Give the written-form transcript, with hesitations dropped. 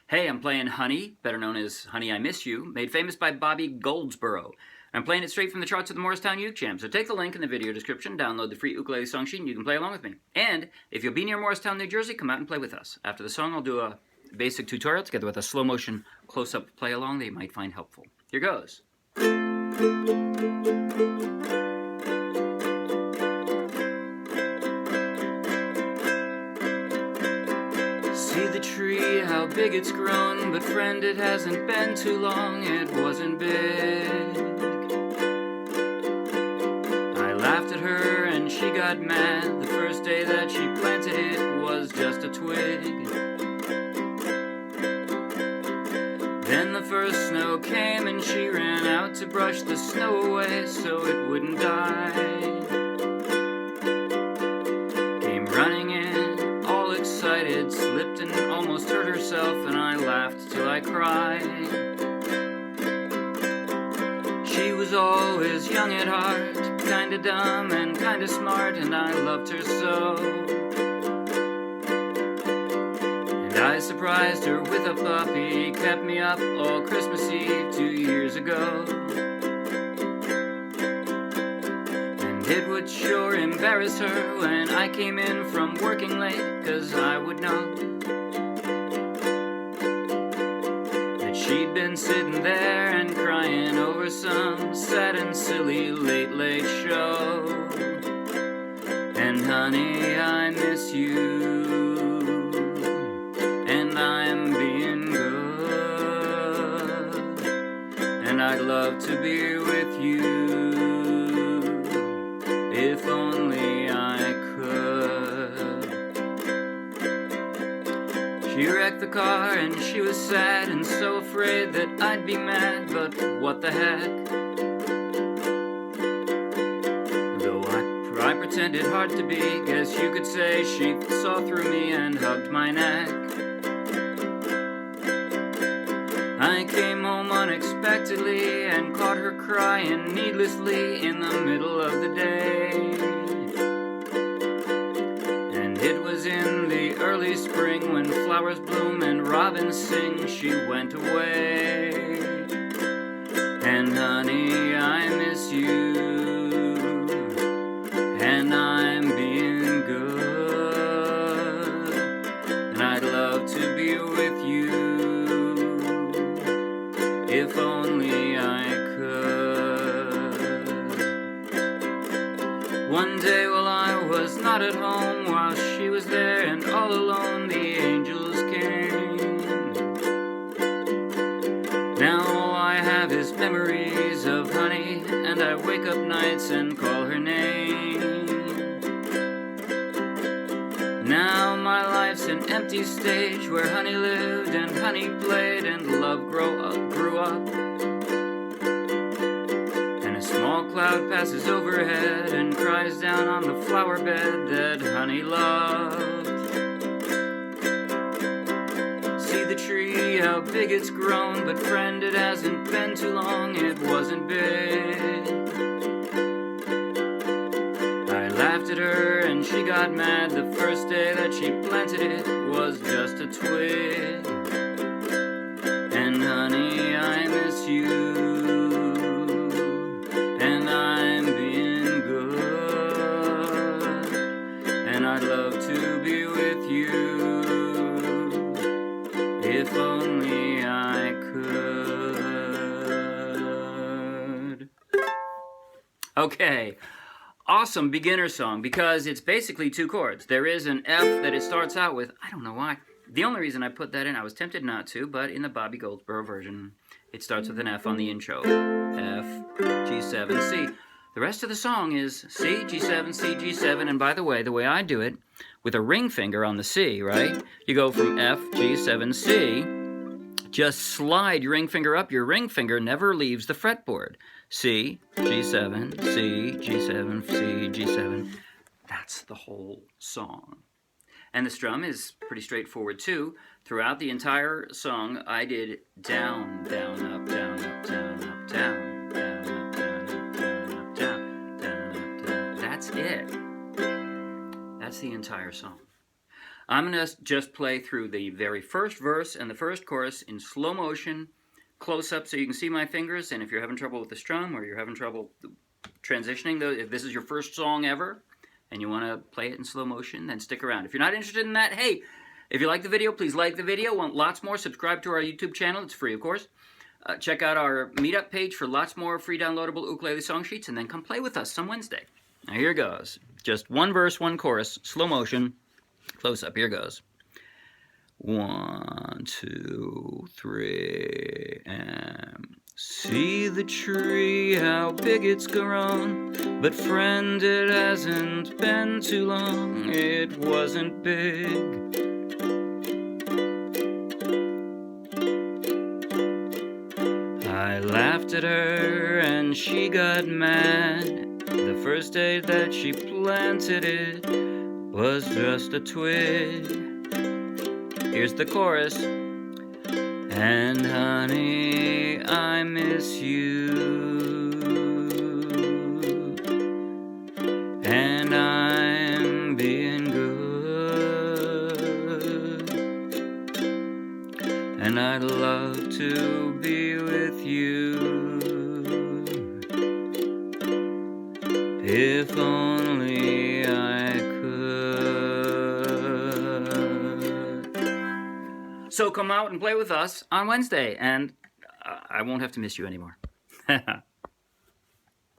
Hey, I'm playing Honey, better known as Honey, I Miss You, made famous by Bobby Goldsboro. I'm playing it straight from the charts of the Morristown Uke Jam, so take the link in the video description, download the free ukulele song sheet, and you can play along with me. And if you'll be near Morristown, New Jersey, come out and play with us. After the song, I'll do a basic tutorial together with a slow motion close-up play along that you might find helpful. Here goes. See the tree, how big it's grown, but friend, it hasn't been too long, it wasn't big. I laughed at her and she got mad, the first day that she planted it was just a twig. Then the first snow came and she ran out to brush the snow away so it wouldn't die. Came running in, all excited, slipped and almost hurt herself, and I laughed till I cried. She was always young at heart, kinda dumb and kinda smart, and I loved her so. And I surprised her with a puppy, kept me up all Christmas Eve 2 years ago. And it would sure embarrass her when I came in from working late, 'cause I would know that she'd been sitting there and crying over some sad and silly late show. And honey, I miss you, and I'm being good, and I'd love to be with you, if only I could. She wrecked the car and she was sad and so afraid that I'd be mad, but what the heck. Though I pretended hard to be, guess you could say she saw through me and hugged my neck. I came home unexpectedly and caught her crying needlessly in the middle of the day. And it was in the early spring when flowers bloom and robins sing, she went away. And honey, I miss you, and I'm being good, and I'd love to be with you, if only I could. One day while I was not at home, while she was there and all alone, the angels came. Now all I have is memories of honey, and I wake up nights and call her name. Now my life's an empty stage where honey lived and honey played and love grew up. And a small cloud passes overhead and cries down on the flower bed that honey loved. See the tree, how big it's grown, but friend, it hasn't been too long, it wasn't big. I laughed at her and she got mad, the first day that she planted it was just a twig. And honey, I miss you, and I'm being good, and I'd love to be with you, if only I could. Okay. Awesome beginner song, because it's basically 2 chords. There is an F that it starts out with. I don't know why. The only reason I put that in, I was tempted not to, but in the Bobby Goldsboro version, it starts with an F on the intro. F, G7, C. The rest of the song is C, G7, C, G7, and by the way I do it, with a ring finger on the C, right? You go from F, G7, C, just slide your ring finger up. Your ring finger never leaves the fretboard. C, G7, C, G7, C, G7. That's the whole song. And the strum is pretty straightforward too. Throughout the entire song, I did down, down, up, down, up, down, up, down, down, up, down, up, down, up, down, down, up, down. That's it. That's the entire song. I'm going to just play through the very first verse and the first chorus in slow motion, close up so you can see my fingers, and if you're having trouble with the strum or you're having trouble transitioning, if this is your first song ever and you want to play it in slow motion, then stick around. If you're not interested in that, hey, if you like the video, please like the video. Want lots more, subscribe to our YouTube channel. It's free, of course. Check out our meetup page for lots more free downloadable ukulele song sheets, and then come play with us some Wednesday. Now here goes. Just one verse, one chorus, slow motion, close up. Here goes. 1, 2, 3, and see the tree, how big it's grown. But friend, it hasn't been too long. It wasn't big. I laughed at her and she got mad. The first day that she planted it was just a twig. Here's the chorus. And honey, I miss you. And I'm being good. And I'd love to be with you. If only I could. So come out and play with us on Wednesday, and I won't have to miss you anymore.